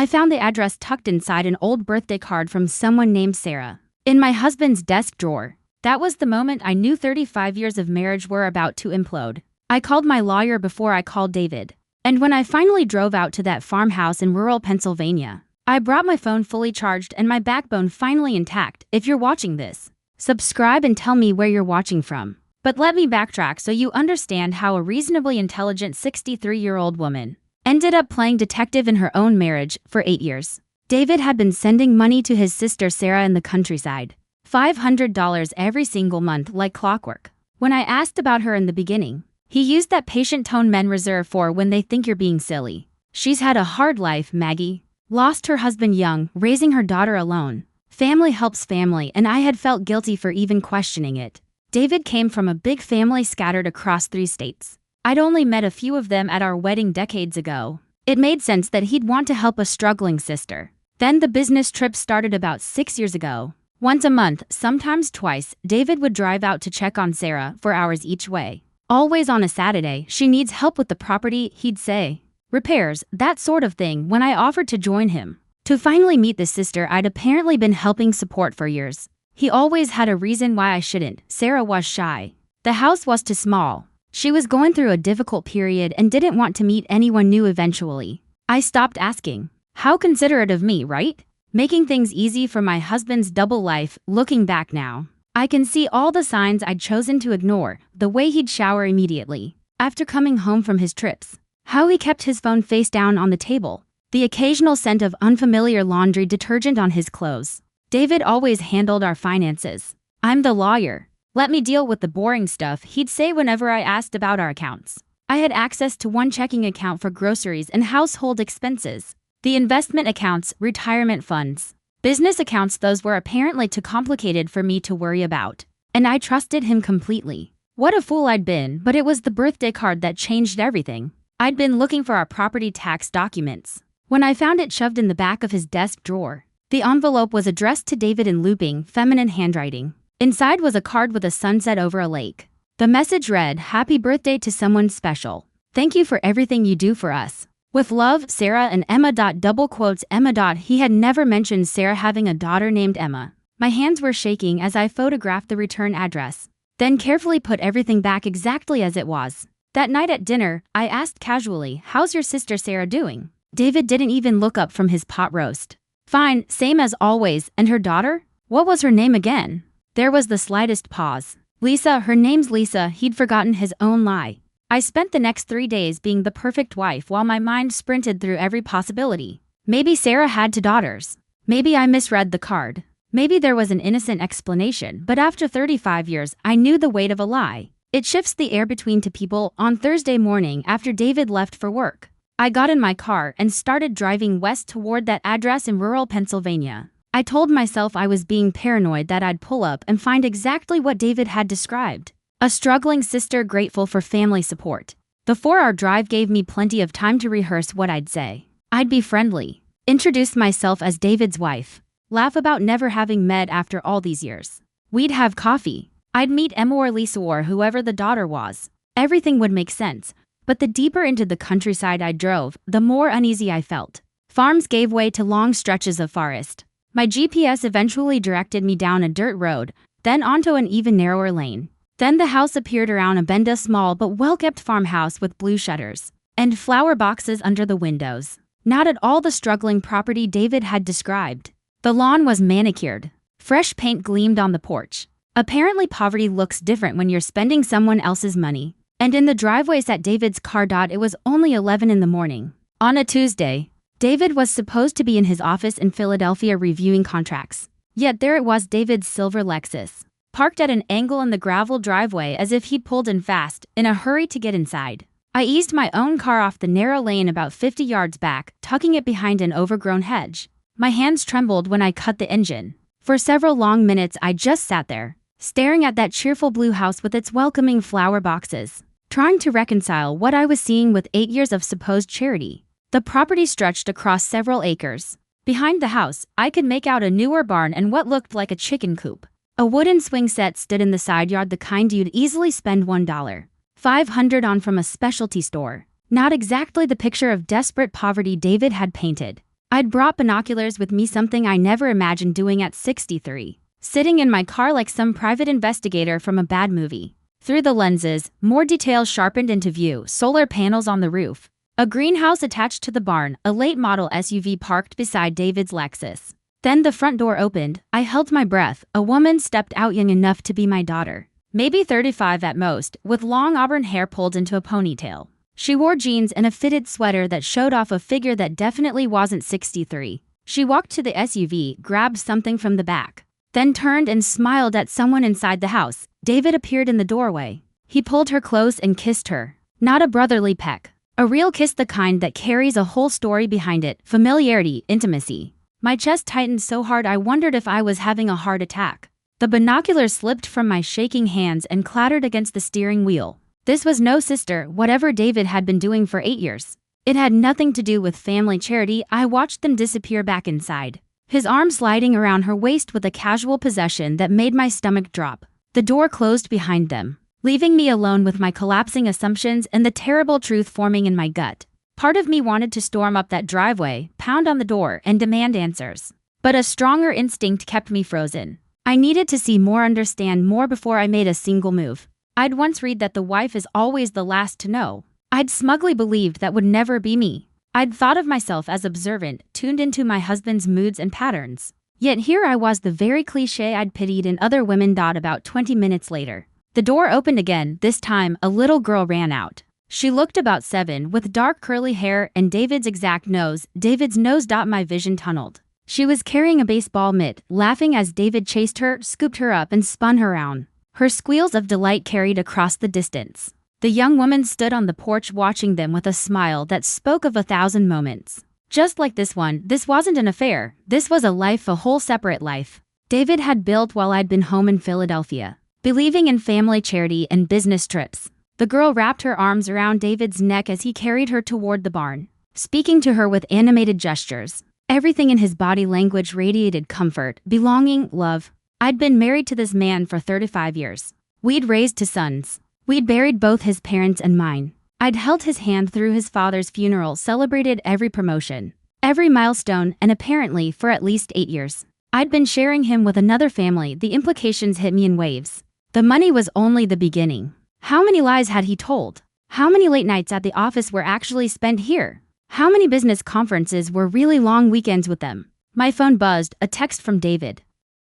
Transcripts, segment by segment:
I found the address tucked inside an old birthday card from someone named Sarah, in my husband's desk drawer. That was the moment I knew 35 years of marriage were about to implode. I called my lawyer before I called David. And when I finally drove out to that farmhouse in rural Pennsylvania, I brought my phone fully charged and my backbone finally intact. If you're watching this, subscribe and tell me where you're watching from. But let me backtrack so you understand how a reasonably intelligent 63-year-old woman ended up playing detective in her own marriage for 8 years. David had been sending money to his sister Sarah in the countryside, $500 every single month like clockwork. When I asked about her in the beginning, he used that patient tone men reserve for when they think you're being silly. She's had a hard life, Maggie. Lost her husband young, raising her daughter alone. Family helps family, and I had felt guilty for even questioning it. David came from a big family scattered across 3 states. I'd only met a few of them at our wedding decades ago. It made sense that he'd want to help a struggling sister. Then the business trip started about 6 years ago. Once a month, sometimes twice, David would drive out to check on Sarah for hours each way. Always on a Saturday, she needs help with the property, he'd say. Repairs, that sort of thing, when I offered to join him. To finally meet the sister I'd apparently been helping support for years. He always had a reason why I shouldn't. Sarah was shy. The house was too small. She was going through a difficult period and didn't want to meet anyone new eventually. I stopped asking. How considerate of me, right? Making things easy for my husband's double life. Looking back now, I can see all the signs I'd chosen to ignore, the way he'd shower immediately after coming home from his trips, how he kept his phone face down on the table, the occasional scent of unfamiliar laundry detergent on his clothes. David always handled our finances. I'm the lawyer. Let me deal with the boring stuff, he'd say whenever I asked about our accounts. I had access to one checking account for groceries and household expenses. The investment accounts, retirement funds. Business accounts, those were apparently too complicated for me to worry about. And I trusted him completely. What a fool I'd been, but it was the birthday card that changed everything. I'd been looking for our property tax documents when I found it shoved in the back of his desk drawer. The envelope was addressed to David in looping, feminine handwriting. Inside was a card with a sunset over a lake. The message read, "Happy birthday to someone special. Thank you for everything you do for us. With love, Sarah and Emma. Double quotes Emma. He had never mentioned Sarah having a daughter named Emma. My hands were shaking as I photographed the return address, then carefully put everything back exactly as it was. That night at dinner, I asked casually, "How's your sister Sarah doing?" David didn't even look up from his pot roast. "Fine, same as always. And her daughter? What was her name again?" There was the slightest pause. "Lisa, her name's Lisa." He'd forgotten his own lie. I spent the next 3 days being the perfect wife while my mind sprinted through every possibility. Maybe Sarah had 2 daughters. Maybe I misread the card. Maybe there was an innocent explanation, but after 35 years, I knew the weight of a lie. It shifts the air between 2 people. On Thursday morning after David left for work, I got in my car and started driving west toward that address in rural Pennsylvania. I told myself I was being paranoid, that I'd pull up and find exactly what David had described. A struggling sister grateful for family support. The 4-hour drive gave me plenty of time to rehearse what I'd say. I'd be friendly, introduce myself as David's wife, laugh about never having met after all these years. We'd have coffee. I'd meet Emma or Lisa or whoever the daughter was. Everything would make sense, but the deeper into the countryside I drove, the more uneasy I felt. Farms gave way to long stretches of forest. My GPS eventually directed me down a dirt road, then onto an even narrower lane. Then the house appeared around a bend, a small but well-kept farmhouse with blue shutters and flower boxes under the windows. Not at all the struggling property David had described. The lawn was manicured. Fresh paint gleamed on the porch. Apparently poverty looks different when you're spending someone else's money. And in the driveway sat David's car. It was only 11 in the morning. On a Tuesday, David was supposed to be in his office in Philadelphia reviewing contracts. Yet there it was, David's silver Lexus, parked at an angle in the gravel driveway as if he'd pulled in fast, in a hurry to get inside. I eased my own car off the narrow lane about 50 yards back, tucking it behind an overgrown hedge. My hands trembled when I cut the engine. For several long minutes I just sat there, staring at that cheerful blue house with its welcoming flower boxes, trying to reconcile what I was seeing with 8 years of supposed charity. The property stretched across several acres. Behind the house, I could make out a newer barn and what looked like a chicken coop. A wooden swing set stood in the side yard, the kind you'd easily spend $1.500 on from a specialty store. Not exactly the picture of desperate poverty David had painted. I'd brought binoculars with me, something I never imagined doing at 63. Sitting in my car like some private investigator from a bad movie. Through the lenses, more details sharpened into view: solar panels on the roof, a greenhouse attached to the barn, a late model SUV parked beside David's Lexus. Then the front door opened. I held my breath. A woman stepped out, young enough to be my daughter. Maybe 35 at most, with long auburn hair pulled into a ponytail. She wore jeans and a fitted sweater that showed off a figure that definitely wasn't 63. She walked to the SUV, grabbed something from the back, then turned and smiled at someone inside the house. David appeared in the doorway. He pulled her close and kissed her. Not a brotherly peck. A real kiss, the kind that carries a whole story behind it: familiarity, intimacy. My chest tightened so hard I wondered if I was having a heart attack. The binoculars slipped from my shaking hands and clattered against the steering wheel. This was no sister, whatever David had been doing for 8 years. It had nothing to do with family charity. I watched them disappear back inside, his arm sliding around her waist with a casual possession that made my stomach drop. The door closed behind them, leaving me alone with my collapsing assumptions and the terrible truth forming in my gut. Part of me wanted to storm up that driveway, pound on the door, and demand answers. But a stronger instinct kept me frozen. I needed to see more, understand more before I made a single move. I'd once read that the wife is always the last to know. I'd smugly believed that would never be me. I'd thought of myself as observant, tuned into my husband's moods and patterns. Yet here I was, the very cliché I'd pitied in other women. About 20 minutes later, the door opened again. This time, a little girl ran out. She looked about 7, with dark curly hair and David's exact nose. David's nose. My vision tunneled. She was carrying a baseball mitt, laughing as David chased her, scooped her up, and spun her around. Her squeals of delight carried across the distance. The young woman stood on the porch watching them with a smile that spoke of 1,000 moments. Just like this one, this wasn't an affair. This was a life, a whole separate life. David had built while I'd been home in Philadelphia, believing in family charity and business trips. The girl wrapped her arms around David's neck as he carried her toward the barn, speaking to her with animated gestures. Everything in his body language radiated comfort, belonging, love. I'd been married to this man for 35 years. We'd raised 2 sons. We'd buried both his parents and mine. I'd held his hand through his father's funeral, celebrated every promotion, every milestone, and apparently for at least 8 years, I'd been sharing him with another family. The implications hit me in waves. The money was only the beginning. How many lies had he told? How many late nights at the office were actually spent here? How many business conferences were really long weekends with them? My phone buzzed, a text from David.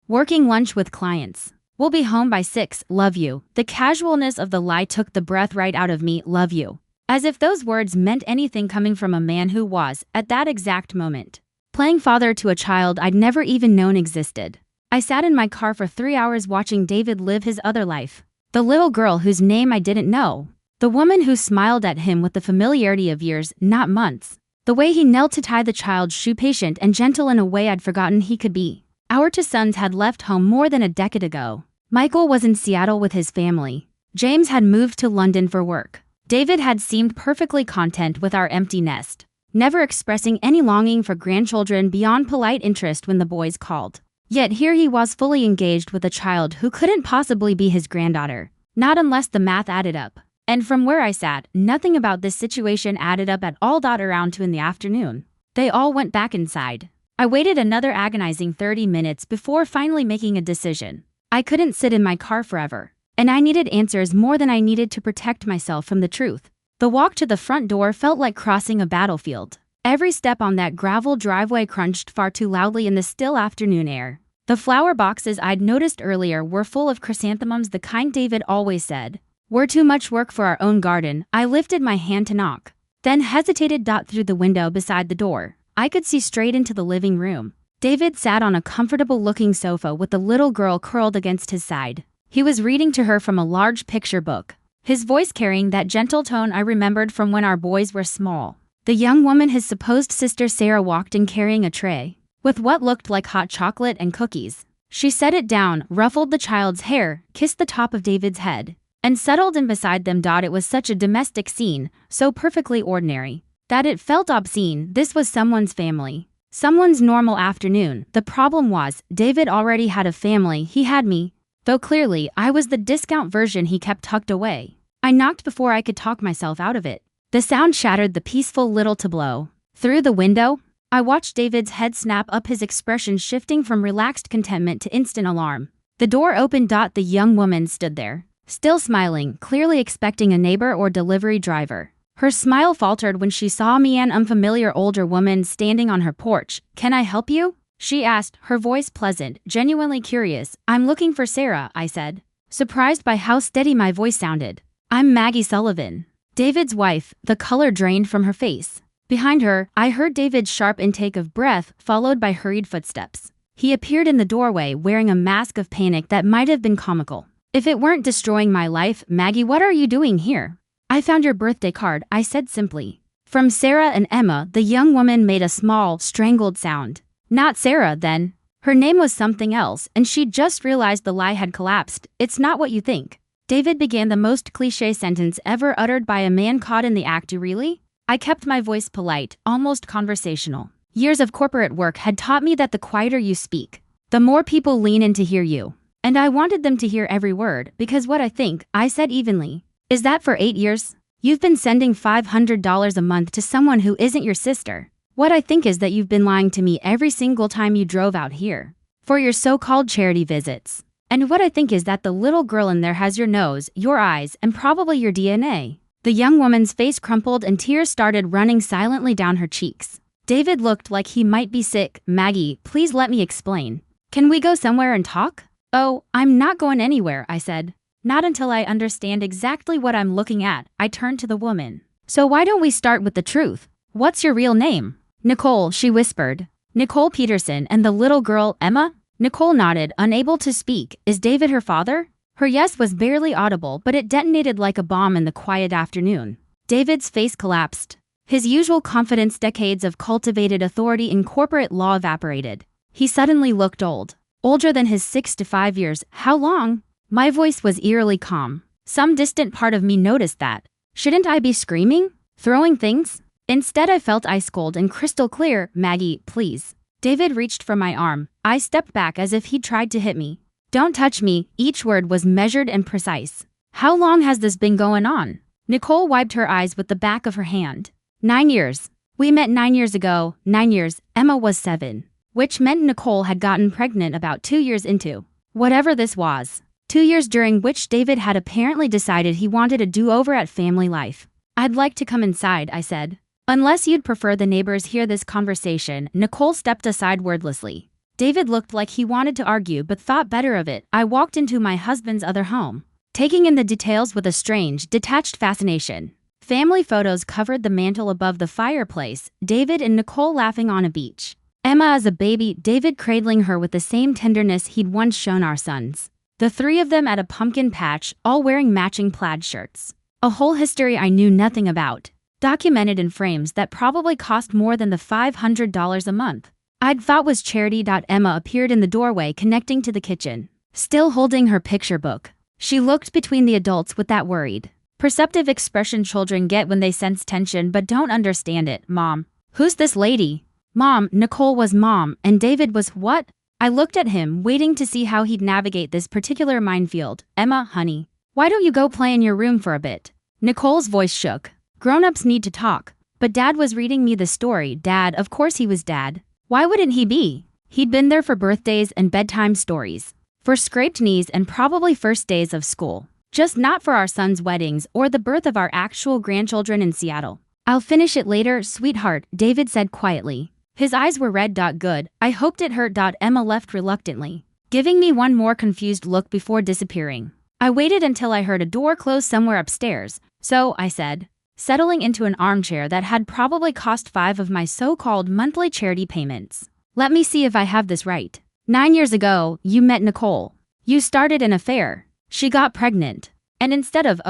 Working lunch with clients. We'll be home by 6, love you. The casualness of the lie took the breath right out of me, love you. As if those words meant anything coming from a man who was, at that exact moment, playing father to a child I'd never even known existed. I sat in my car for 3 hours watching David live his other life. The little girl whose name I didn't know. The woman who smiled at him with the familiarity of years, not months. The way he knelt to tie the child's shoe, patient and gentle in a way I'd forgotten he could be. Our 2 sons had left home more than a decade ago. Michael was in Seattle with his family. James had moved to London for work. David had seemed perfectly content with our empty nest, never expressing any longing for grandchildren beyond polite interest when the boys called. Yet here he was, fully engaged with a child who couldn't possibly be his granddaughter. Not unless the math added up. And from where I sat, nothing about this situation added up at all. Around 2 in the afternoon, they all went back inside. I waited another agonizing 30 minutes before finally making a decision. I couldn't sit in my car forever, and I needed answers more than I needed to protect myself from the truth. The walk to the front door felt like crossing a battlefield. Every step on that gravel driveway crunched far too loudly in the still afternoon air. The flower boxes I'd noticed earlier were full of chrysanthemums, the kind David always said were too much work for our own garden. I lifted my hand to knock, then hesitated. Through the window beside the door, I could see straight into the living room. David sat on a comfortable-looking sofa with the little girl curled against his side. He was reading to her from a large picture book, his voice carrying that gentle tone I remembered from when our boys were small. The young woman, his supposed sister Sarah, walked in carrying a tray with what looked like hot chocolate and cookies. She set it down, ruffled the child's hair, kissed the top of David's head, and settled in beside them. It was such a domestic scene, so perfectly ordinary, that it felt obscene. This was someone's family, someone's normal afternoon. The problem was, David already had a family. He had me, though clearly I was the discount version he kept tucked away. I knocked before I could talk myself out of it. The sound shattered the peaceful little tableau. Through the window, I watched David's head snap up, his expression shifting from relaxed contentment to instant alarm. The door opened. The young woman stood there, still smiling, clearly expecting a neighbor or delivery driver. Her smile faltered when she saw me, an unfamiliar older woman standing on her porch. "Can I help you?" she asked, her voice pleasant, genuinely curious. "I'm looking for Sarah," I said, surprised by how steady my voice sounded. "I'm Maggie Sullivan, David's wife." The color drained from her face. Behind her, I heard David's sharp intake of breath, followed by hurried footsteps. He appeared in the doorway wearing a mask of panic that might have been comical. "If it weren't destroying my life, Maggie, what are you doing here?" "I found your birthday card," I said simply. "From Sarah and Emma." The young woman made a small, strangled sound. "Not Sarah, then." Her name was something else, and she'd just realized the lie had collapsed. "It's not what you think." David began the most cliché sentence ever uttered by a man caught in the act. "You really?" I kept my voice polite, almost conversational. Years of corporate work had taught me that the quieter you speak, the more people lean in to hear you. And I wanted them to hear every word, because what I think, I said evenly. "Is that for 8 years? You've been sending $500 a month to someone who isn't your sister. What I think is that you've been lying to me every single time you drove out here for your so-called charity visits. And what I think is that the little girl in there has your nose, your eyes, and probably your DNA." The young woman's face crumpled and tears started running silently down her cheeks. David looked like he might be sick. "Maggie, please let me explain. Can we go somewhere and talk?" "Oh, I'm not going anywhere," I said. "Not until I understand exactly what I'm looking at." I turned to the woman. "So why don't we start with the truth? What's your real name?" "Nicole," she whispered. "Nicole Peterson." "And the little girl, Emma?" Nicole nodded, unable to speak. "Is David her father?" Her yes was barely audible, but it detonated like a bomb in the quiet afternoon. David's face collapsed. His usual confidence, decades of cultivated authority in corporate law, evaporated. He suddenly looked old. Older than his 6 to 5 years. "How long?" My voice was eerily calm. Some distant part of me noticed that. Shouldn't I be screaming? Throwing things? Instead, I felt ice cold and crystal clear. "Maggie, please." David reached for my arm. I stepped back as if he'd tried to hit me. "Don't touch me." Each word was measured and precise. "How long has this been going on?" Nicole wiped her eyes with the back of her hand. 9 years. We met 9 years ago. 9 years. Emma was 7. Which meant Nicole had gotten pregnant about 2 years into whatever this was. 2 years during which David had apparently decided he wanted a do-over at family life. "I'd like to come inside," I said. "Unless you'd prefer the neighbors hear this conversation." Nicole stepped aside wordlessly. David looked like he wanted to argue but thought better of it. I walked into my husband's other home, taking in the details with a strange, detached fascination. Family photos covered the mantel above the fireplace, David and Nicole laughing on a beach. Emma as a baby, David cradling her with the same tenderness he'd once shown our sons. The 3 of them at a pumpkin patch, all wearing matching plaid shirts. A whole history I knew nothing about, documented in frames that probably cost more than the $500 a month I'd thought was charity. Emma appeared in the doorway connecting to the kitchen, still holding her picture book. She looked between the adults with that worried, perceptive expression children get when they sense tension but don't understand it. "Mom, who's this lady?" "Mom." Nicole was mom, and David was what? I looked at him, waiting to see how he'd navigate this particular minefield. "Emma, honey, why don't you go play in your room for a bit?" Nicole's voice shook. "Grown-ups need to talk." But Dad was reading me the story. Dad, of course he was Dad. Why wouldn't he be? He'd been there for birthdays and bedtime stories, for scraped knees and probably first days of school. Just not for our sons' weddings or the birth of our actual grandchildren in Seattle. "I'll finish it later, sweetheart," David said quietly. His eyes were red. "Good. I hoped it hurt." Emma left reluctantly, giving me one more confused look before disappearing. I waited until I heard a door close somewhere upstairs. "So," I said, settling into an armchair that had probably cost 5 of my so-called monthly charity payments. "Let me see if I have this right. 9 years ago, you met Nicole. You started an affair. She got pregnant. And instead of,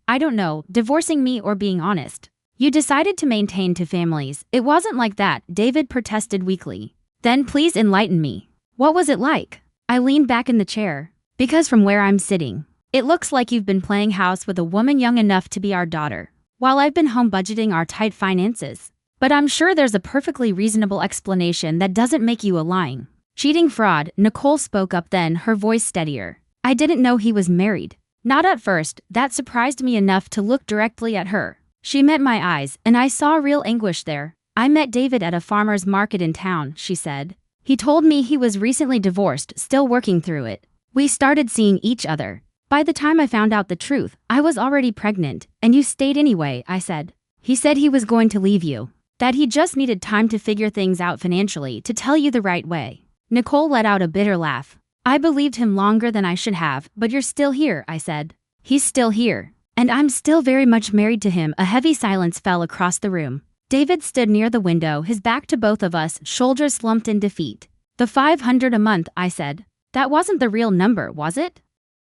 I don't know, divorcing me or being honest, you decided to maintain 2 families." "It wasn't like that," David protested weakly. "Then please enlighten me. What was it like?" I leaned back in the chair. "Because from where I'm sitting, it looks like you've been playing house with a woman young enough to be our daughter, while I've been home budgeting our tight finances. But I'm sure there's a perfectly reasonable explanation that doesn't make you a lying, cheating fraud." Nicole spoke up then, her voice steadier. "I didn't know he was married." Not at first. That surprised me enough to look directly at her. She met my eyes, and I saw real anguish there. I met David at a farmer's market in town, she said. He told me he was recently divorced, still working through it. We started seeing each other. By the time I found out the truth, I was already pregnant, and you stayed anyway, I said. He said he was going to leave you. That he just needed time to figure things out financially to tell you the right way. Nicole let out a bitter laugh. I believed him longer than I should have, but you're still here, I said. He's still here. And I'm still very much married to him. A heavy silence fell across the room. David stood near the window, his back to both of us, shoulders slumped in defeat. The $500 a month, I said. That wasn't the real number, was it?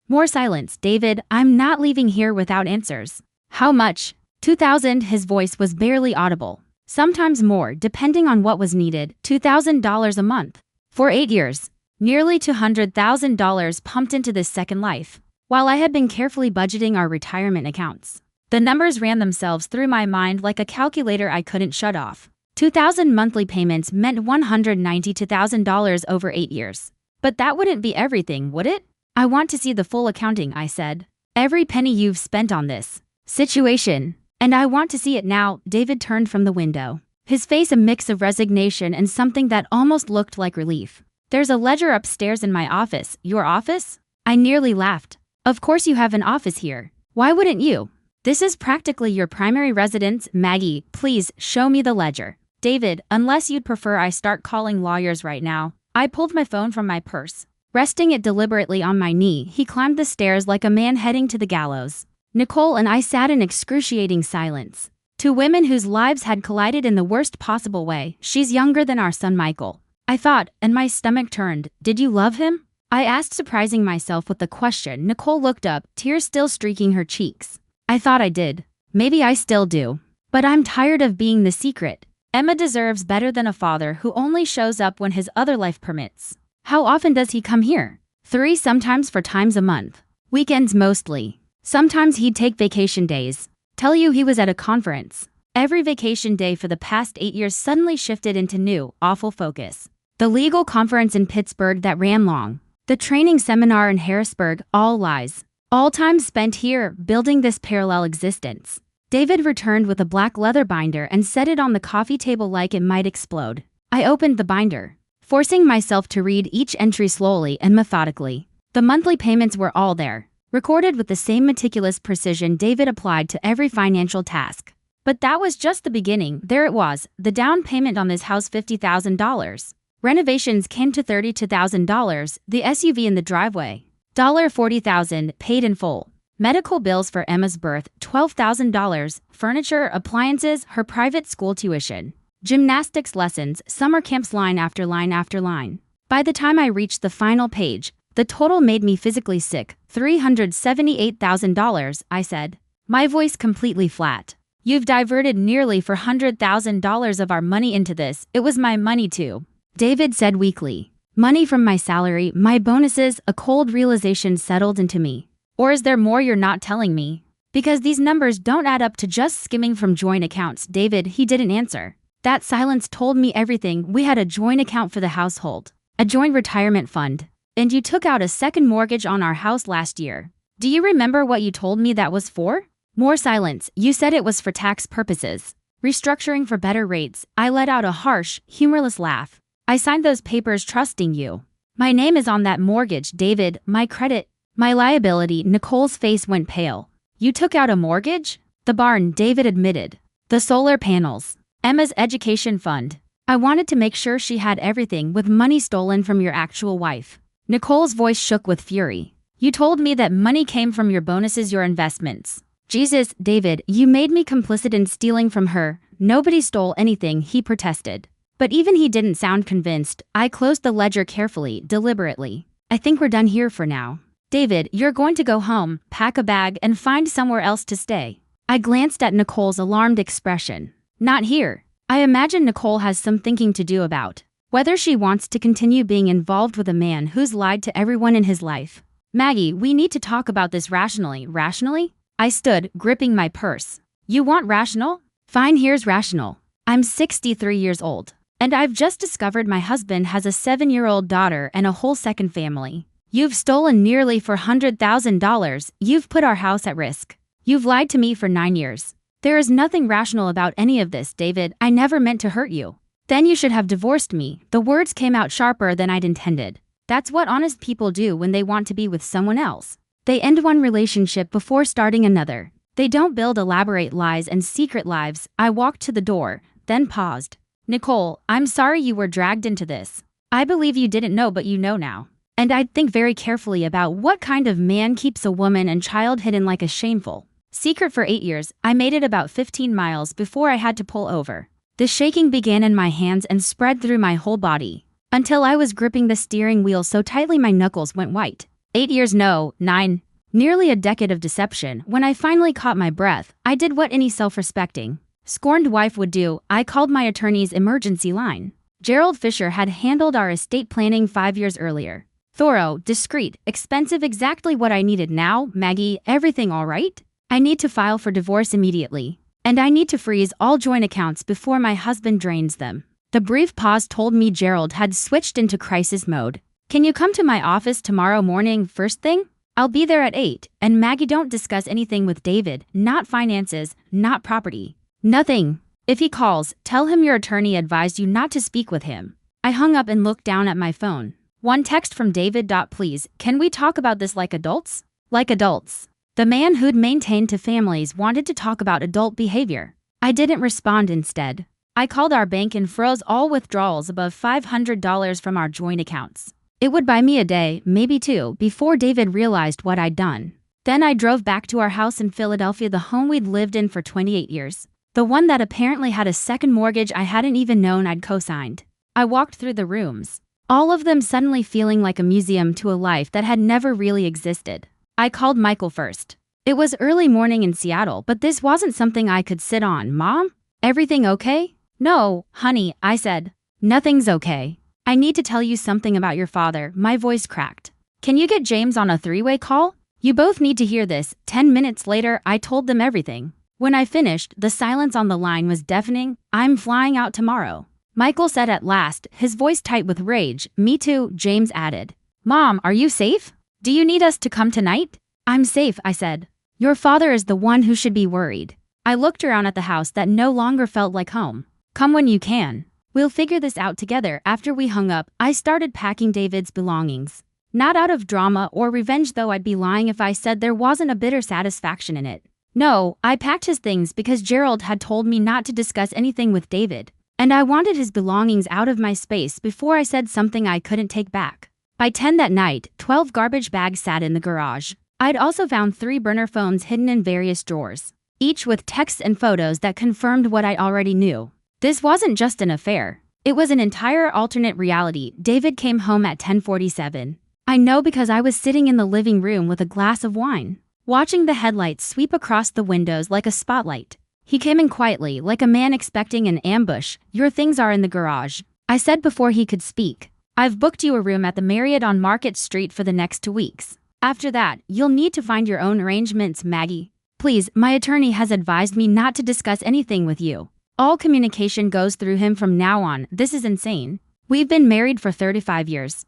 More silence. David, I'm not leaving here without answers. How much? $2,000. His voice was barely audible. Sometimes more, depending on what was needed. $2,000 a month. For 8 years. Nearly $200,000 pumped into this second life. While I had been carefully budgeting our retirement accounts, the numbers ran themselves through my mind like a calculator I couldn't shut off. 2,000 monthly payments meant $192,000 over 8 years. But that wouldn't be everything, would it? I want to see the full accounting, I said. Every penny you've spent on this situation. And I want to see it now. David turned from the window, his face a mix of resignation and something that almost looked like relief. There's a ledger upstairs in my office. Your office? I nearly laughed. Of course you have an office here. Why wouldn't you? This is practically your primary residence. Maggie, please show me the ledger. David, unless you'd prefer I start calling lawyers right now. I pulled my phone from my purse. Resting it deliberately on my knee, he climbed the stairs like a man heading to the gallows. Nicole and I sat in excruciating silence. Two women whose lives had collided in the worst possible way. She's younger than our son Michael, I thought, and my stomach turned. Did you love him? I asked, surprising myself with the question. Nicole looked up, tears still streaking her cheeks. I thought I did. Maybe I still do. But I'm tired of being the secret. Emma deserves better than a father who only shows up when his other life permits. How often does he come here? 3, sometimes 4 times a month. Weekends mostly. Sometimes he'd take vacation days. Tell you he was at a conference. Every vacation day for the past 8 years suddenly shifted into new, awful focus. The legal conference in Pittsburgh that ran long. The training seminar in Harrisburg, all lies. All time spent here, building this parallel existence. David returned with a black leather binder and set it on the coffee table like it might explode. I opened the binder, forcing myself to read each entry slowly and methodically. The monthly payments were all there, recorded with the same meticulous precision David applied to every financial task. But that was just the beginning. There it was, the down payment on this house, $50,000. Renovations came to $32,000, the SUV in the driveway, $40,000 paid in full. Medical bills for Emma's birth, $12,000, furniture, appliances, her private school tuition, gymnastics lessons, summer camps, line after line after line. By the time I reached the final page, the total made me physically sick. $378,000, I said, my voice completely flat. You've diverted nearly $400,000 of our money into this. It was my money too, David said weakly. Money from my salary, my bonuses. A cold realization settled into me. Or is there more you're not telling me? Because these numbers don't add up to just skimming from joint accounts. David, he didn't answer. That silence told me everything. We had a joint account for the household, a joint retirement fund, and you took out a second mortgage on our house last year. Do you remember what you told me that was for? More silence. You said it was for tax purposes, restructuring for better rates. I let out a harsh, humorless laugh. I signed those papers trusting you. My name is on that mortgage, David, my credit, my liability. Nicole's face went pale. You took out a mortgage? The barn, David admitted. The solar panels. Emma's education fund. I wanted to make sure she had everything, with money stolen from your actual wife. Nicole's voice shook with fury. You told me that money came from your bonuses, your investments. Jesus, David, you made me complicit in stealing from her. Nobody stole anything, he protested. But even he didn't sound convinced. I closed the ledger carefully, deliberately. I think we're done here for now. David, you're going to go home, pack a bag, and find somewhere else to stay. I glanced at Nicole's alarmed expression. Not here. I imagine Nicole has some thinking to do about whether she wants to continue being involved with a man who's lied to everyone in his life. Maggie, we need to talk about this rationally. Rationally? I stood, gripping my purse. You want rational? Fine, here's rational. I'm 63 years old, and I've just discovered my husband has a 7-year-old daughter and a whole second family. You've stolen nearly $400,000. You've put our house at risk. You've lied to me for 9 years. There is nothing rational about any of this, David. I never meant to hurt you. Then you should have divorced me. The words came out sharper than I'd intended. That's what honest people do when they want to be with someone else. They end one relationship before starting another. They don't build elaborate lies and secret lives. I walked to the door, then paused. Nicole, I'm sorry you were dragged into this. I believe you didn't know, but you know now. And I'd think very carefully about what kind of man keeps a woman and child hidden like a shameful secret for 8 years. I made it about 15 miles before I had to pull over. The shaking began in my hands and spread through my whole body, until I was gripping the steering wheel so tightly my knuckles went white. 8 years, no, 9. Nearly a decade of deception. When I finally caught my breath, I did what any self-respecting, scorned wife would do. I called my attorney's emergency line. Gerald Fisher had handled our estate planning 5 years earlier. Thorough, discreet, expensive, exactly what I needed now. Maggie, everything all right? I need to file for divorce immediately. And I need to freeze all joint accounts before my husband drains them. The brief pause told me Gerald had switched into crisis mode. Can you come to my office tomorrow morning, first thing? I'll be there at 8, and Maggie, don't discuss anything with David, not finances, not property. Nothing. If he calls, tell him your attorney advised you not to speak with him. I hung up and looked down at my phone. One text from David. Please, can we talk about this like adults? Like adults. The man who'd maintained to families wanted to talk about adult behavior. I didn't respond. Instead, I called our bank and froze all withdrawals above $500 from our joint accounts. It would buy me a day, maybe 2, before David realized what I'd done. Then I drove back to our house in Philadelphia, the home we'd lived in for 28 years. The one that apparently had a second mortgage I hadn't even known I'd co-signed. I walked through the rooms, all of them suddenly feeling like a museum to a life that had never really existed. I called Michael first. It was early morning in Seattle, but this wasn't something I could sit on. Mom? Everything okay? No, honey, I said. Nothing's okay. I need to tell you something about your father. My voice cracked. Can you get James on a 3-way call? You both need to hear this. 10 minutes later, I told them everything. When I finished, the silence on the line was deafening. I'm flying out tomorrow, Michael said at last, his voice tight with rage. Me too, James added. Mom, are you safe? Do you need us to come tonight? I'm safe, I said. Your father is the one who should be worried. I looked around at the house that no longer felt like home. Come when you can. We'll figure this out together. After we hung up, I started packing David's belongings. Not out of drama or revenge, though I'd be lying if I said there wasn't a bitter satisfaction in it. No, I packed his things because Gerald had told me not to discuss anything with David, and I wanted his belongings out of my space before I said something I couldn't take back. By 10 that night, 12 garbage bags sat in the garage. I'd also found 3 burner phones hidden in various drawers, each with texts and photos that confirmed what I already knew. This wasn't just an affair. It was an entire alternate reality. David came home at 10:47. I know because I was sitting in the living room with a glass of wine, watching the headlights sweep across the windows like a spotlight. He came in quietly, like a man expecting an ambush. Your things are in the garage, I said before he could speak. I've booked you a room at the Marriott on Market Street for the next 2 weeks. After that, you'll need to find your own arrangements, Maggie. Please, my attorney has advised me not to discuss anything with you. All communication goes through him from now on. This is insane. We've been married for 35 years.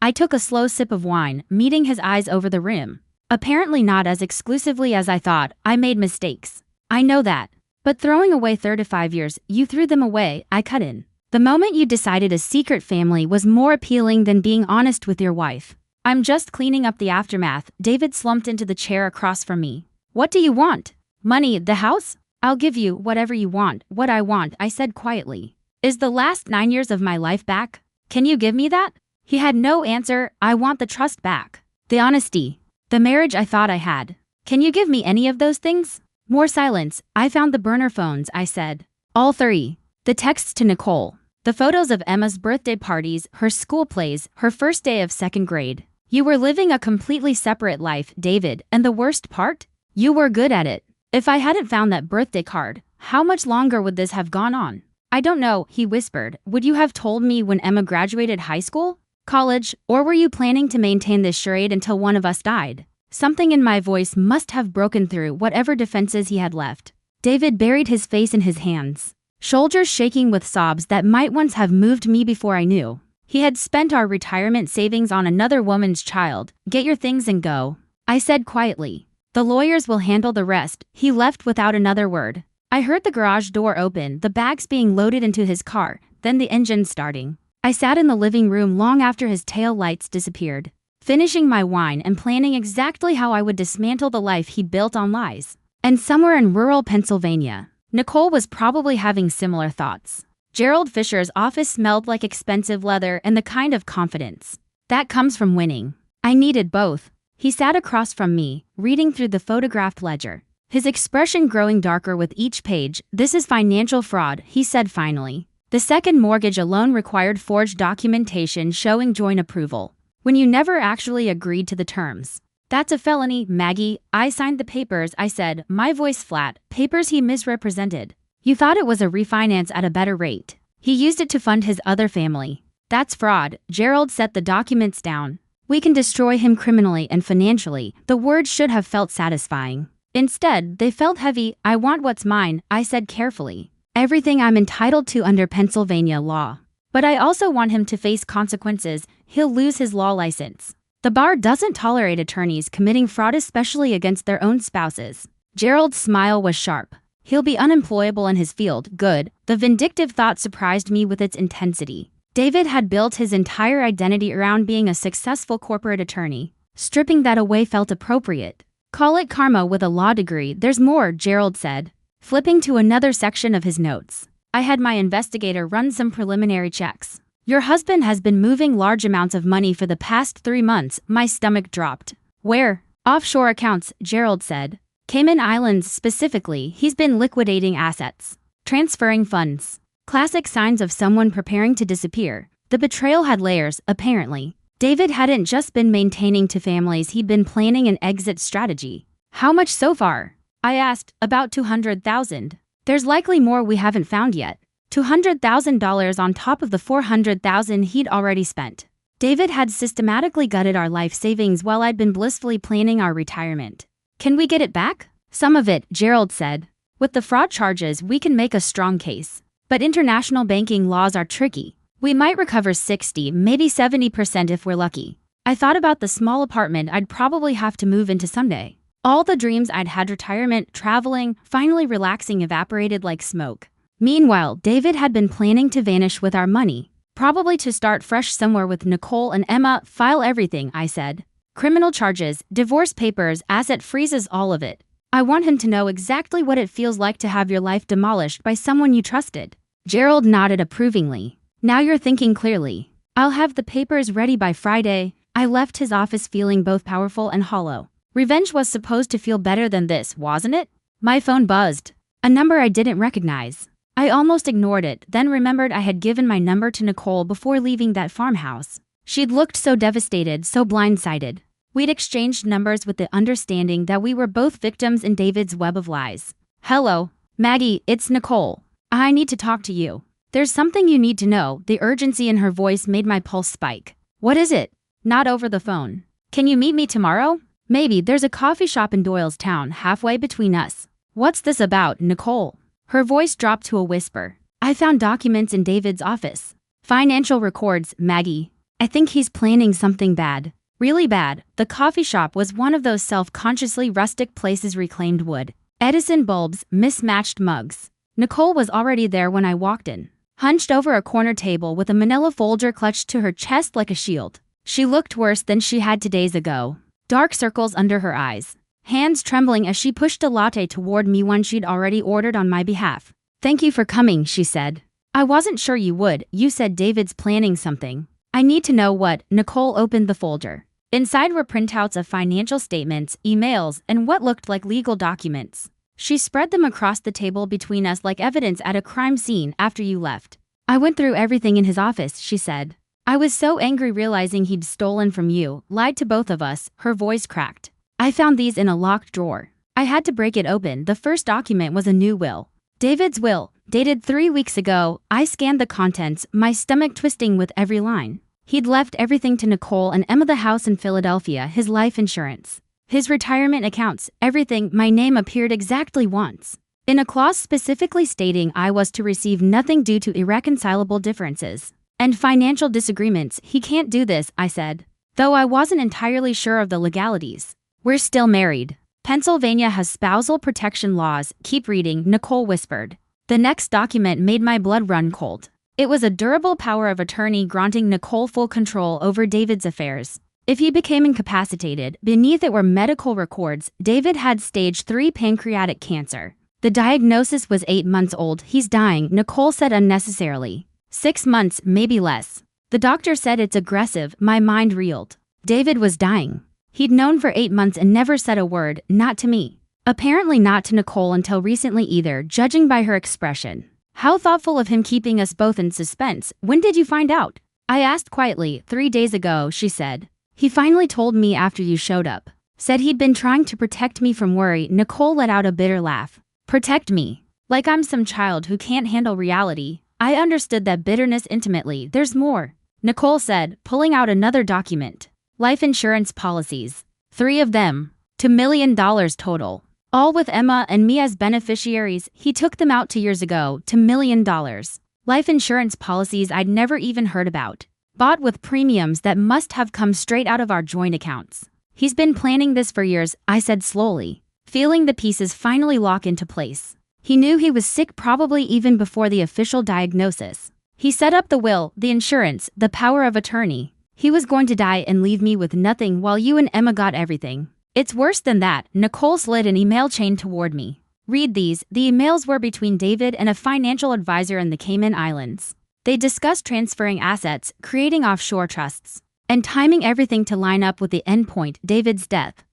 I took a slow sip of wine, meeting his eyes over the rim. Apparently not as exclusively as I thought. I made mistakes. I know that. But throwing away 35 years, you threw them away, I cut in. The moment you decided a secret family was more appealing than being honest with your wife. I'm just cleaning up the aftermath. David slumped into the chair across from me. What do you want? Money, the house? I'll give you whatever you want. What I want, I said quietly, is the last 9 years of my life back. Can you give me that? He had no answer. I want the trust back. The honesty. The marriage I thought I had. Can you give me any of those things? More silence. I found the burner phones, I said. All 3. The texts to Nicole. The photos of Emma's birthday parties, her school plays, her first day of 2nd grade. You were living a completely separate life, David, and the worst part? You were good at it. If I hadn't found that birthday card, how much longer would this have gone on? I don't know, he whispered. Would you have told me when Emma graduated high school? College? Or were you planning to maintain this charade until one of us died? Something in my voice must have broken through whatever defenses he had left. David buried his face in his hands, shoulders shaking with sobs that might once have moved me before I knew. He had spent our retirement savings on another woman's child. Get your things and go, I said quietly. The lawyers will handle the rest." He left without another word. I heard the garage door open, the bags being loaded into his car, then the engine starting. I sat in the living room long after his tail lights disappeared, finishing my wine and planning exactly how I would dismantle the life he built on lies. And somewhere in rural Pennsylvania, Nicole was probably having similar thoughts. Gerald Fisher's office smelled like expensive leather and the kind of confidence that comes from winning. I needed both. He sat across from me, reading through the photographed ledger, his expression growing darker with each page. "This is financial fraud," he said finally. "The second mortgage alone required forged documentation showing joint approval, when you never actually agreed to the terms. That's a felony, Maggie." "I signed the papers," I said, my voice flat. "Papers he misrepresented. You thought it was a refinance at a better rate. He used it to fund his other family. That's fraud." Gerald set the documents down. "We can destroy him criminally and financially." The words should have felt satisfying. Instead, they felt heavy. "I want what's mine," I said carefully. "Everything I'm entitled to under Pennsylvania law. But I also want him to face consequences. He'll lose his law license. The bar doesn't tolerate attorneys committing fraud, especially against their own spouses." Gerald's smile was sharp. "He'll be unemployable in his field." Good. The vindictive thought surprised me with its intensity. David had built his entire identity around being a successful corporate attorney. Stripping that away felt appropriate. "Call it karma with a law degree. There's more," Gerald said, flipping to another section of his notes. "I had my investigator run some preliminary checks. Your husband has been moving large amounts of money for the past 3 months." My stomach dropped. "Where?" "Offshore accounts," Gerald said. "Cayman Islands specifically. He's been liquidating assets, transferring funds." Classic signs of someone preparing to disappear. The betrayal had layers, apparently. David hadn't just been maintaining to families, he'd been planning an exit strategy. "How much so far?" I asked. "About $200,000. There's likely more we haven't found yet." $200,000 on top of the $400,000 he'd already spent. David had systematically gutted our life savings while I'd been blissfully planning our retirement. "Can we get it back?" "Some of it," Gerald said. "With the fraud charges, we can make a strong case. But international banking laws are tricky. We might recover 60, maybe 70% if we're lucky." I thought about the small apartment I'd probably have to move into someday. All the dreams I'd had, retirement, traveling, finally relaxing, evaporated like smoke. Meanwhile, David had been planning to vanish with our money, probably to start fresh somewhere with Nicole and Emma. "File everything," I said. "Criminal charges, divorce papers, asset freezes, all of it. I want him to know exactly what it feels like to have your life demolished by someone you trusted." Gerald nodded approvingly. "Now you're thinking clearly. I'll have the papers ready by Friday." I left his office feeling both powerful and hollow. Revenge was supposed to feel better than this, wasn't it? My phone buzzed. A number I didn't recognize. I almost ignored it, then remembered I had given my number to Nicole before leaving that farmhouse. She'd looked so devastated, so blindsided. We'd exchanged numbers with the understanding that we were both victims in David's web of lies. "Hello, Maggie, it's Nicole. I need to talk to you. There's something you need to know." The urgency in her voice made my pulse spike. "What is it?" "Not over the phone. Can you meet me tomorrow?" "Maybe. There's a coffee shop in Doylestown, halfway between us." "What's this about, Nicole?" Her voice dropped to a whisper. "I found documents in David's office. Financial records, Maggie. I think he's planning something bad. Really bad." The coffee shop was one of those self-consciously rustic places, reclaimed wood, Edison bulbs, mismatched mugs. Nicole was already there when I walked in, hunched over a corner table with a manila folder clutched to her chest like a shield. She looked worse than she had 2 days ago. Dark circles under her eyes, hands trembling as she pushed a latte toward me, one she'd already ordered on my behalf. "Thank you for coming," she said. "I wasn't sure you would. You said David's planning something." "I need to know what." Nicole opened the folder. Inside were printouts of financial statements, emails, and what looked like legal documents. She spread them across the table between us like evidence at a crime scene. "After you left, I went through everything in his office," she said. "I was so angry realizing he'd stolen from you, lied to both of us." Her voice cracked. "I found these in a locked drawer. I had to break it open. The first document was a new will. David's will, dated 3 weeks ago." I scanned the contents, my stomach twisting with every line. He'd left everything to Nicole and Emma: the house in Philadelphia, his life insurance, his retirement accounts, everything. My name appeared exactly once, in a clause specifically stating I was to receive nothing due to irreconcilable differences and financial disagreements. "He can't do this," I said, though I wasn't entirely sure of the legalities. "We're still married." Pennsylvania has spousal protection laws. Keep reading, Nicole whispered. The next document made my blood run cold. It was a durable power of attorney granting Nicole full control over David's affairs. If he became incapacitated, beneath it were medical records. David had stage 3 pancreatic cancer. The diagnosis was 8 months old. He's dying, Nicole said unnecessarily. 6 months, maybe less. The doctor said it's aggressive. My mind reeled. David was dying. He'd known for 8 months and never said a word, not to me. Apparently not to Nicole until recently either, judging by her expression. How thoughtful of him keeping us both in suspense. When did you find out? I asked quietly. 3 days ago, she said. He finally told me after you showed up. Said he'd been trying to protect me from worry. Nicole let out a bitter laugh. Protect me? Like I'm some child who can't handle reality. I understood that bitterness intimately. There's more, Nicole said, pulling out another document. Life insurance policies. 3 of them. $2 million total. All with Emma and me as beneficiaries. He took them out 2 years ago. $2 million. Life insurance policies I'd never even heard about. Bought with premiums that must have come straight out of our joint accounts. He's been planning this for years, I said slowly, feeling the pieces finally lock into place. He knew he was sick probably even before the official diagnosis. He set up the will, the insurance, the power of attorney. He was going to die and leave me with nothing while you and Emma got everything. It's worse than that. Nicole slid an email chain toward me. Read these. The emails were between David and a financial advisor in the Cayman Islands. They discussed transferring assets, creating offshore trusts, and timing everything to line up with the endpoint, David's death.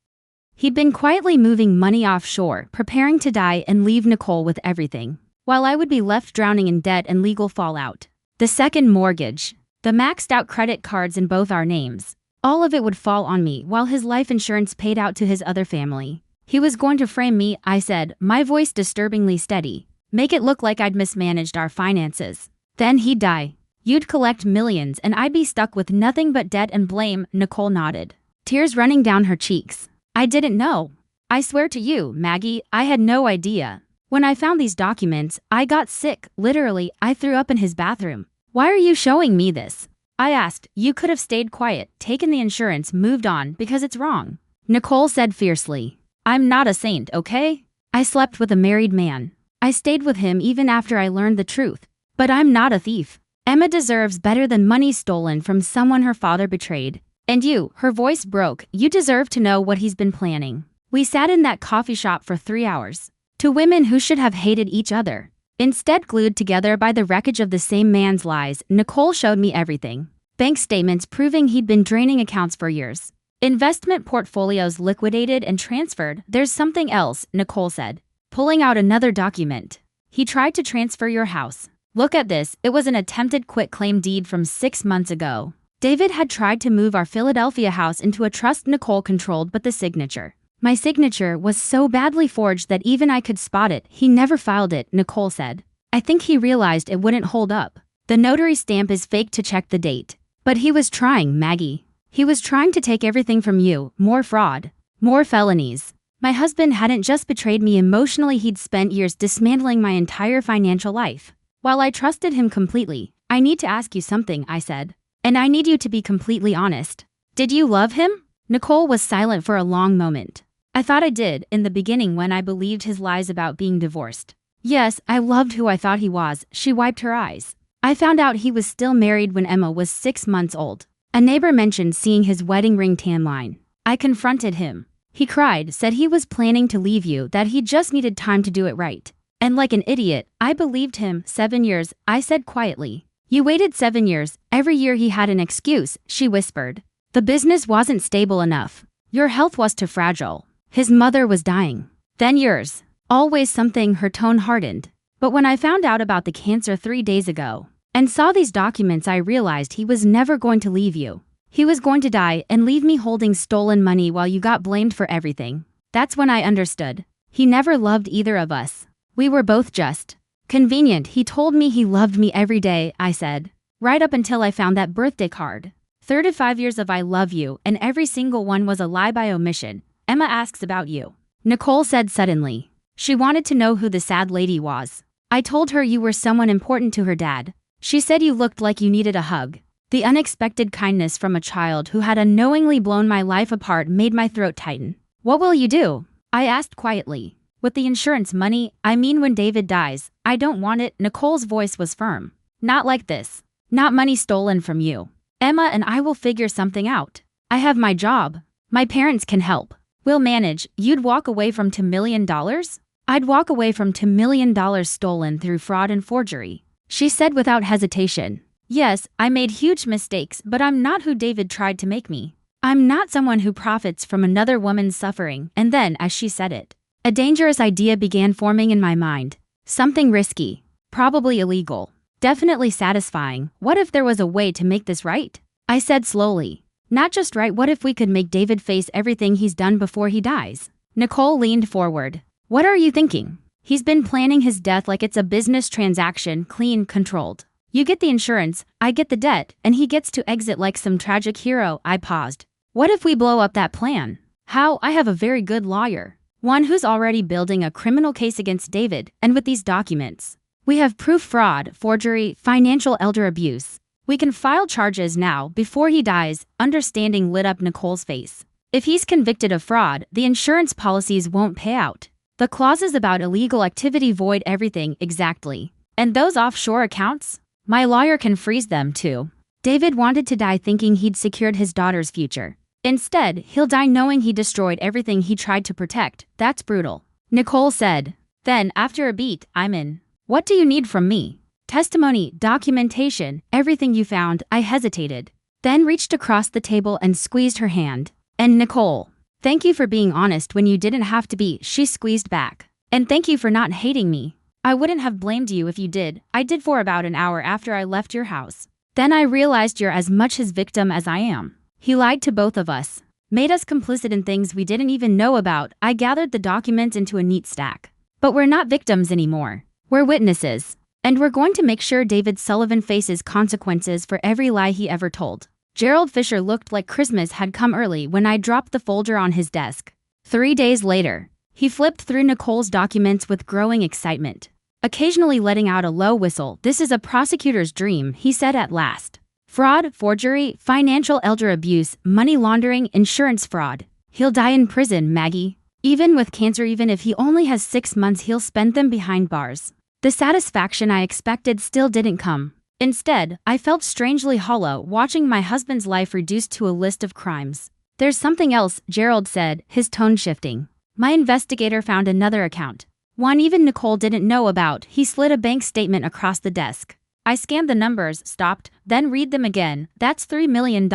He'd been quietly moving money offshore, preparing to die and leave Nicole with everything, while I would be left drowning in debt and legal fallout. The second mortgage, the maxed out credit cards in both our names. All of it would fall on me while his life insurance paid out to his other family. He was going to frame me, I said, my voice disturbingly steady. Make it look like I'd mismanaged our finances. Then he'd die. You'd collect millions and I'd be stuck with nothing but debt and blame, Nicole nodded, tears running down her cheeks. I didn't know. I swear to you, Maggie, I had no idea. When I found these documents, I got sick. Literally, I threw up in his bathroom. Why are you showing me this? I asked. You could have stayed quiet, taken the insurance, moved on, because it's wrong, Nicole said fiercely. I'm not a saint, okay? I slept with a married man. I stayed with him even after I learned the truth. But I'm not a thief. Emma deserves better than money stolen from someone her father betrayed. And you, her voice broke, you deserve to know what he's been planning. We sat in that coffee shop for 3 hours. 2 women who should have hated each other. Instead, glued together by the wreckage of the same man's lies, Nicole showed me everything. Bank statements proving he'd been draining accounts for years. Investment portfolios liquidated and transferred. There's something else, Nicole said, pulling out another document. He tried to transfer your house. Look at this. It was an attempted quitclaim deed from 6 months ago. David had tried to move our Philadelphia house into a trust Nicole controlled, but the signature. My signature was so badly forged that even I could spot it. He never filed it, Nicole said. I think he realized it wouldn't hold up. The notary stamp is fake to check the date. But he was trying, Maggie. He was trying to take everything from you. More fraud. More felonies. My husband hadn't just betrayed me emotionally, he'd spent years dismantling my entire financial life. While I trusted him completely, I need to ask you something, I said. And I need you to be completely honest. Did you love him? Nicole was silent for a long moment. I thought I did, in the beginning when I believed his lies about being divorced. Yes, I loved who I thought he was. She wiped her eyes. I found out he was still married when Emma was 6 months old. A neighbor mentioned seeing his wedding ring tan line. I confronted him. He cried, said he was planning to leave you, that he just needed time to do it right. And like an idiot, I believed him. 7 years, I said quietly. You waited 7 years. Every year he had an excuse, she whispered. The business wasn't stable enough. Your health was too fragile. His mother was dying. Then yours. Always something. Her tone hardened. But when I found out about the cancer 3 days ago, and saw these documents, I realized he was never going to leave you. He was going to die and leave me holding stolen money while you got blamed for everything. That's when I understood. He never loved either of us. We were both just convenient. He told me he loved me every day, I said. Right up until I found that birthday card. 35 years of I love you, and every single one was a lie by omission. Emma asks about you, Nicole said suddenly. She wanted to know who the sad lady was. I told her you were someone important to her dad. She said you looked like you needed a hug. The unexpected kindness from a child who had unknowingly blown my life apart made my throat tighten. What will you do? I asked quietly. With the insurance money, I mean when David dies, I don't want it. Nicole's voice was firm. Not like this. Not money stolen from you. Emma and I will figure something out. I have my job. My parents can help. We'll manage. You'd walk away from $2 million? I'd walk away from $2 million stolen through fraud and forgery, she said without hesitation. Yes, I made huge mistakes, but I'm not who David tried to make me. I'm not someone who profits from another woman's suffering. And then, as she said it, a dangerous idea began forming in my mind. Something risky. Probably illegal. Definitely satisfying. What if there was a way to make this right? I said slowly. Not just right, what if we could make David face everything he's done before he dies? Nicole leaned forward. What are you thinking? He's been planning his death like it's a business transaction, clean, controlled. You get the insurance, I get the debt, and he gets to exit like some tragic hero. I paused. What if we blow up that plan? How? I have a very good lawyer. One who's already building a criminal case against David, and with these documents, we have proof fraud, forgery, financial elder abuse. We can file charges now before he dies. Understanding lit up Nicole's face. If he's convicted of fraud, the insurance policies won't pay out. The clauses about illegal activity void everything exactly. And those offshore accounts? My lawyer can freeze them too. David wanted to die thinking he'd secured his daughter's future. Instead, he'll die knowing he destroyed everything he tried to protect. That's brutal. Nicole said. Then, after a beat, I'm in. What do you need from me? Testimony, documentation, everything you found. I hesitated. Then reached across the table and squeezed her hand. And Nicole, thank you for being honest when you didn't have to be, she squeezed back. And thank you for not hating me. I wouldn't have blamed you if you did. I did for about an hour after I left your house. Then I realized you're as much his victim as I am. He lied to both of us, made us complicit in things we didn't even know about. I gathered the documents into a neat stack. But we're not victims anymore. We're witnesses. And we're going to make sure David Sullivan faces consequences for every lie he ever told. Gerald Fisher looked like Christmas had come early when I dropped the folder on his desk. 3 days later, he flipped through Nicole's documents with growing excitement, occasionally letting out a low whistle. This is a prosecutor's dream, he said at last. Fraud, forgery, financial elder abuse, money laundering, insurance fraud. He'll die in prison, Maggie. Even with cancer, even if he only has 6 months, he'll spend them behind bars. The satisfaction I expected still didn't come. Instead, I felt strangely hollow watching my husband's life reduced to a list of crimes. There's something else, Gerald said, his tone shifting. My investigator found another account. One even Nicole didn't know about. He slid a bank statement across the desk. I scanned the numbers, stopped, then read them again. That's $3 million,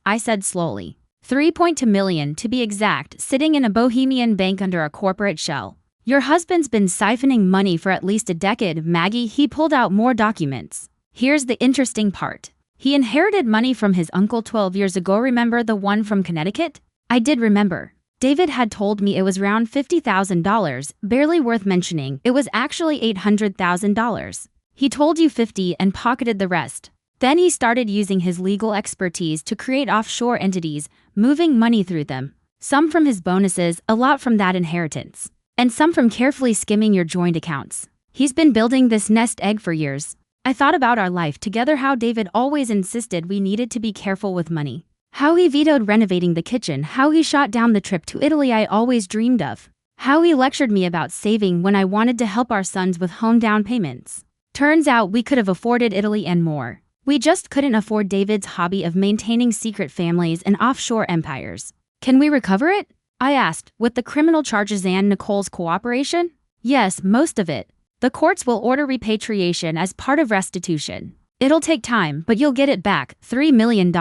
I said slowly. 3.2 million to be exact, sitting in a bohemian bank under a corporate shell. Your husband's been siphoning money for at least a decade, Maggie. He pulled out more documents. Here's the interesting part. He inherited money from his uncle 12 years ago. Remember the one from Connecticut? I did remember. David had told me it was around $50,000, barely worth mentioning. It was actually $800,000. He told you 50 and pocketed the rest. Then he started using his legal expertise to create offshore entities, moving money through them. Some from his bonuses, a lot from that inheritance, and some from carefully skimming your joint accounts. He's been building this nest egg for years. I thought about our life together, how David always insisted we needed to be careful with money. How he vetoed renovating the kitchen, how he shot down the trip to Italy I always dreamed of. How he lectured me about saving when I wanted to help our sons with home down payments. Turns out we could have afforded Italy and more. We just couldn't afford David's hobby of maintaining secret families and offshore empires. Can we recover it? I asked, with the criminal charges and Nicole's cooperation? Yes, most of it. The courts will order repatriation as part of restitution. It'll take time, but you'll get it back, $3 million.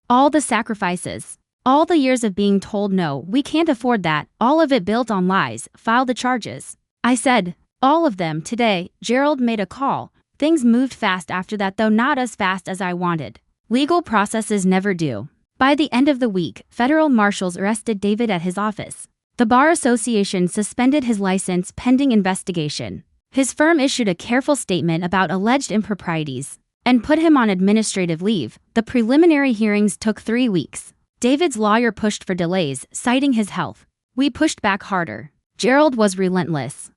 All the sacrifices. All the years of being told no, we can't afford that, all of it built on lies. File the charges. I said. All of them. Today, Gerald made a call. Things moved fast after that, though not as fast as I wanted. Legal processes never do. By the end of the week, federal marshals arrested David at his office. The Bar Association suspended his license pending investigation. His firm issued a careful statement about alleged improprieties and put him on administrative leave. The preliminary hearings took 3 weeks. David's lawyer pushed for delays, citing his health. We pushed back harder. Gerald was relentless.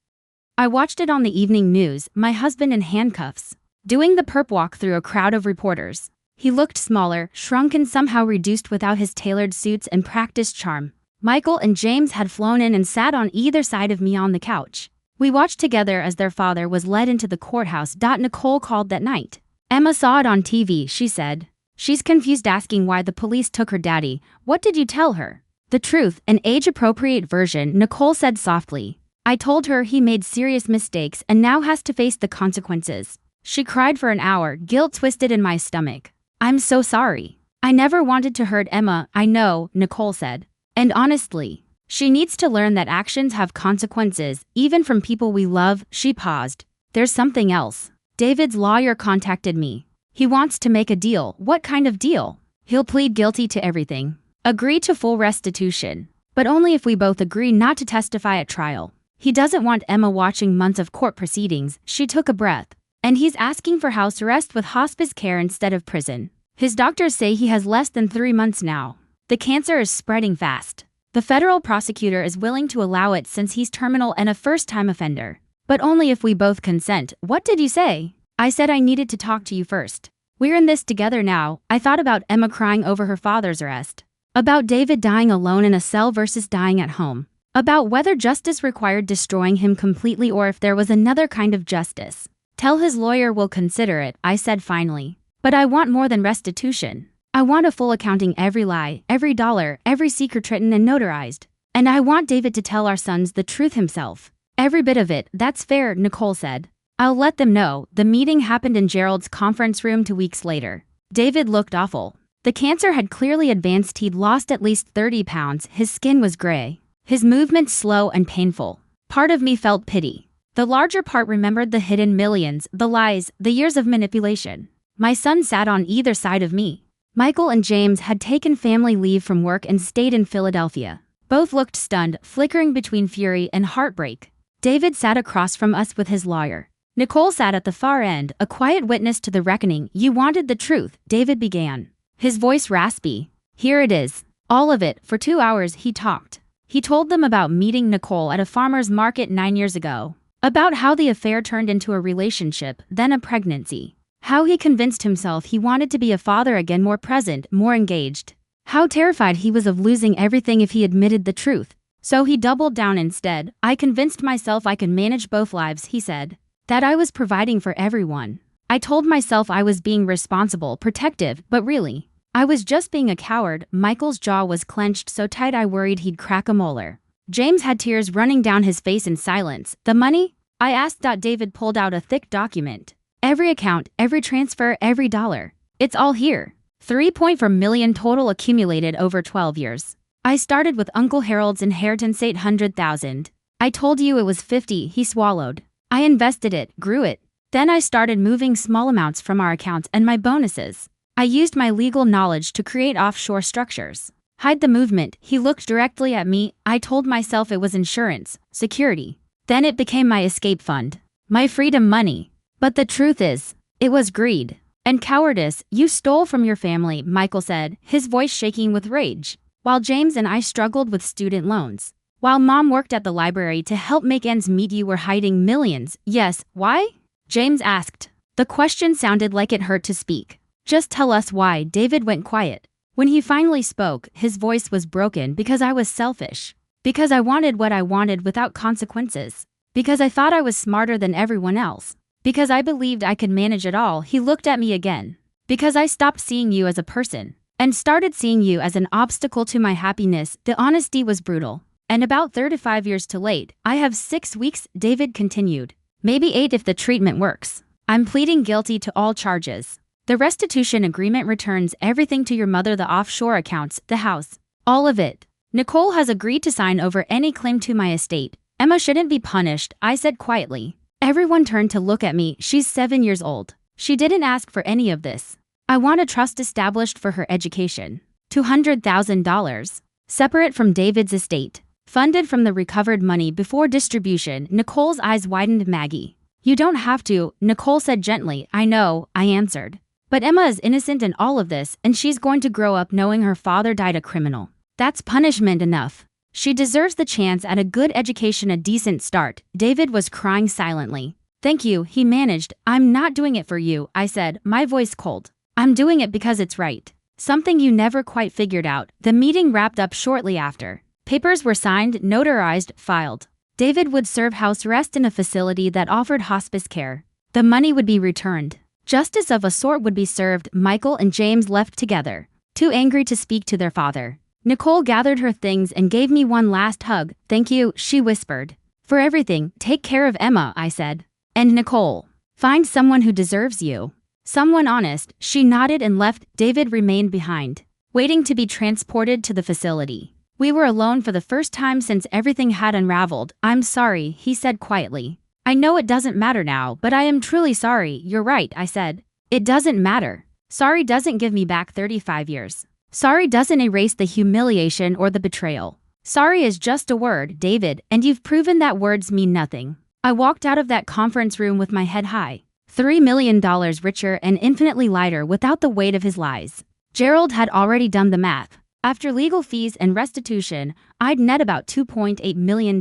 I watched it on the evening news, my husband in handcuffs, doing the perp walk through a crowd of reporters. He looked smaller, shrunken, somehow reduced without his tailored suits and practiced charm. Michael and James had flown in and sat on either side of me on the couch. We watched together as their father was led into the courthouse. Nicole called that night. Emma saw it on TV, she said. She's confused, asking why the police took her daddy. What did you tell her? The truth, an age-appropriate version, Nicole said softly. I told her he made serious mistakes and now has to face the consequences. She cried for an hour, guilt twisted in my stomach. I'm so sorry. I never wanted to hurt Emma. I know, Nicole said. And honestly, she needs to learn that actions have consequences, even from people we love. She paused. There's something else. David's lawyer contacted me. He wants to make a deal. What kind of deal? He'll plead guilty to everything. Agree to full restitution. But only if we both agree not to testify at trial. He doesn't want Emma watching months of court proceedings. She took a breath. And he's asking for house arrest with hospice care instead of prison. His doctors say he has less than 3 months now. The cancer is spreading fast. The federal prosecutor is willing to allow it since he's terminal and a first-time offender. But only if we both consent. What did you say? I said I needed to talk to you first. We're in this together now. I thought about Emma crying over her father's arrest. About David dying alone in a cell versus dying at home. About whether justice required destroying him completely or if there was another kind of justice. Tell his lawyer we'll consider it, I said finally. But I want more than restitution. I want a full accounting, every lie, every dollar, every secret written and notarized. And I want David to tell our sons the truth himself. Every bit of it. That's fair, Nicole said. I'll let them know. The meeting happened in Gerald's conference room 2 weeks later. David looked awful. The cancer had clearly advanced. He'd lost at least 30 pounds. His skin was gray. His movements slow and painful. Part of me felt pity. The larger part remembered the hidden millions, the lies, the years of manipulation. My son sat on either side of me. Michael and James had taken family leave from work and stayed in Philadelphia. Both looked stunned, flickering between fury and heartbreak. David sat across from us with his lawyer. Nicole sat at the far end, a quiet witness to the reckoning. You wanted the truth, David began. His voice raspy. Here it is. All of it. For 2 hours he talked. He told them about meeting Nicole at a farmer's market 9 years ago. About how the affair turned into a relationship, then a pregnancy. How he convinced himself he wanted to be a father again, more present, more engaged. How terrified he was of losing everything if he admitted the truth. So he doubled down instead. I convinced myself I could manage both lives, he said. That I was providing for everyone. I told myself I was being responsible, protective, but really, I was just being a coward. Michael's jaw was clenched so tight I worried he'd crack a molar. James had tears running down his face in silence. The money? I asked. David pulled out a thick document. Every account, every transfer, every dollar. It's all here. 3.4 million total accumulated over 12 years. I started with Uncle Harold's inheritance, 800,000. I told you it was 50, he swallowed. I invested it, grew it. Then I started moving small amounts from our accounts and my bonuses. I used my legal knowledge to create offshore structures. Hide the movement. He looked directly at me. I told myself it was insurance, security. Then it became my escape fund. My freedom money. But the truth is, it was greed. And cowardice. You stole from your family, Michael said, his voice shaking with rage. While James and I struggled with student loans. While Mom worked at the library to help make ends meet, you were hiding millions. Yes, why? James asked. The question sounded like it hurt to speak. Just tell us why. David went quiet. When he finally spoke, his voice was broken. Because I was selfish. Because I wanted what I wanted without consequences. Because I thought I was smarter than everyone else. Because I believed I could manage it all. He looked at me again. Because I stopped seeing you as a person. And started seeing you as an obstacle to my happiness. The honesty was brutal. And about 35 years too late. I have 6 weeks, David continued. Maybe 8 if the treatment works. I'm pleading guilty to all charges. The restitution agreement returns everything to your mother, the offshore accounts, the house. All of it. Nicole has agreed to sign over any claim to my estate. Emma shouldn't be punished, I said quietly. Everyone turned to look at me. She's 7 years old. She didn't ask for any of this. I want a trust established for her education. $200,000. Separate from David's estate. Funded from the recovered money before distribution. Nicole's eyes widened. Maggie. You don't have to, Nicole said gently. I know, I answered. But Emma is innocent in all of this, and she's going to grow up knowing her father died a criminal. That's punishment enough. She deserves the chance at a good education, a decent start. David was crying silently. Thank you, he managed. I'm not doing it for you, I said, my voice cold. I'm doing it because it's right. Something you never quite figured out. The meeting wrapped up shortly after. Papers were signed, notarized, filed. David would serve house arrest in a facility that offered hospice care. The money would be returned. Justice of a sort would be served. Michael and James left together, too angry to speak to their father. Nicole gathered her things and gave me one last hug. "Thank you," she whispered. "For everything. Take care of Emma," I said. "And Nicole. Find someone who deserves you. Someone honest." She nodded and left. David remained behind, waiting to be transported to the facility. We were alone for the first time since everything had unraveled. "I'm sorry," he said quietly. "I know it doesn't matter now, but I am truly sorry." "You're right," I said. "It doesn't matter. Sorry doesn't give me back 35 years. Sorry doesn't erase the humiliation or the betrayal. Sorry is just a word, David, and you've proven that words mean nothing." I walked out of that conference room with my head high, $3 million richer and infinitely lighter without the weight of his lies. Gerald had already done the math. After legal fees and restitution, I'd net about $2.8 million.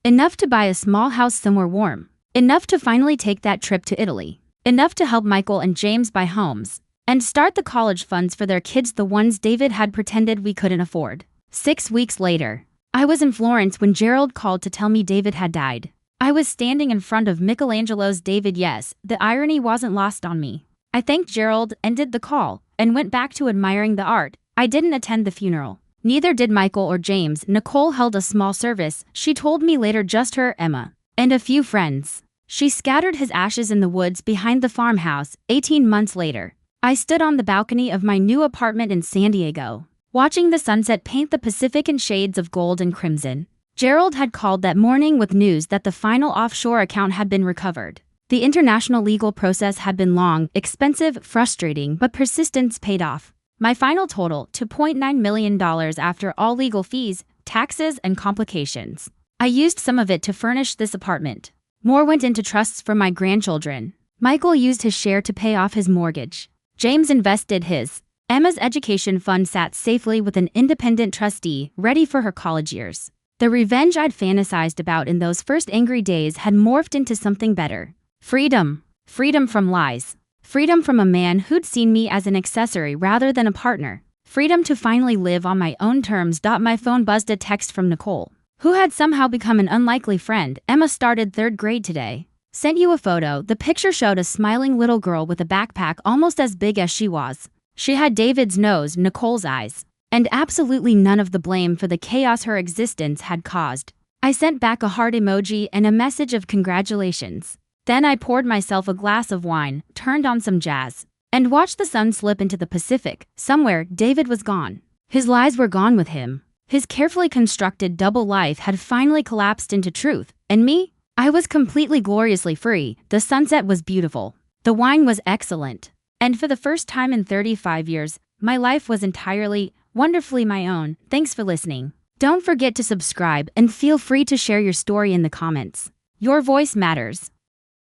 Enough to buy a small house somewhere warm. Enough to finally take that trip to Italy. Enough to help Michael and James buy homes and start the college funds for their kids, the ones David had pretended we couldn't afford. 6 weeks later, I was in Florence when Gerald called to tell me David had died. I was standing in front of Michelangelo's David. Yes, the irony wasn't lost on me. I thanked Gerald, ended the call, and went back to admiring the art. I didn't attend the funeral. Neither did Michael or James. Nicole held a small service, she told me later, just her, Emma, and a few friends. She scattered his ashes in the woods behind the farmhouse. 18 months later, I stood on the balcony of my new apartment in San Diego, watching the sunset paint the Pacific in shades of gold and crimson. Gerald had called that morning with news that the final offshore account had been recovered. The international legal process had been long, expensive, frustrating, but persistence paid off. My final total, $2.9 million after all legal fees, taxes, and complications. I used some of it to furnish this apartment. More went into trusts for my grandchildren. Michael used his share to pay off his mortgage. James invested his. Emma's education fund sat safely with an independent trustee, ready for her college years. The revenge I'd fantasized about in those first angry days had morphed into something better. Freedom. Freedom from lies. Freedom from a man who'd seen me as an accessory rather than a partner. Freedom to finally live on my own terms. My phone buzzed, a text from Nicole, who had somehow become an unlikely friend. "Emma started 3rd grade today. Sent you a photo." The picture showed a smiling little girl with a backpack almost as big as she was. She had David's nose, Nicole's eyes, and absolutely none of the blame for the chaos her existence had caused. I sent back a heart emoji and a message of congratulations. Then I poured myself a glass of wine, turned on some jazz, and watched the sun slip into the Pacific. Somewhere, David was gone. His lies were gone with him. His carefully constructed double life had finally collapsed into truth. And me? I was completely gloriously free. The sunset was beautiful. The wine was excellent. And for the first time in 35 years, my life was entirely, wonderfully my own. Thanks for listening. Don't forget to subscribe and feel free to share your story in the comments. Your voice matters.